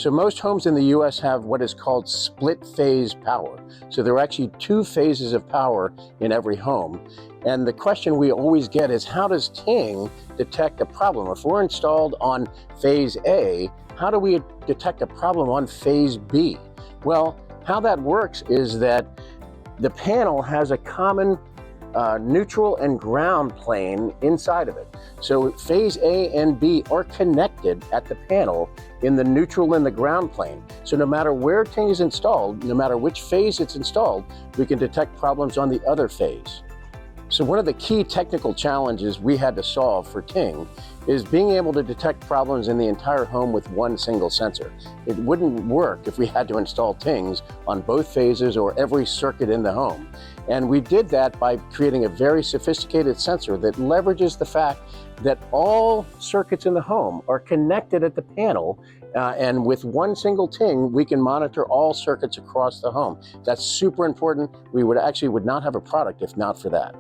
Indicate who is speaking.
Speaker 1: So most homes in the US have what is called split phase power. So there are actually two phases of power in every home. And the question we always get is, how does Ting detect a problem? If we're installed on phase A, how do we detect a problem on phase B? Well, how that works is that the panel has a common neutral and ground plane inside of it. So phase A and B are connected at the panel in the neutral and the ground plane. So no matter where Ting is installed, no matter which phase it's installed, we can detect problems on the other phase. So one of the key technical challenges we had to solve for Ting is being able to detect problems in the entire home with one single sensor. It wouldn't work if we had to install Tings on both phases or every circuit in the home. And we did that by creating a very sophisticated sensor that leverages the fact that all circuits in the home are connected at the panel, and with one single Ting, we can monitor all circuits across the home. That's super important. We would not have a product if not for that.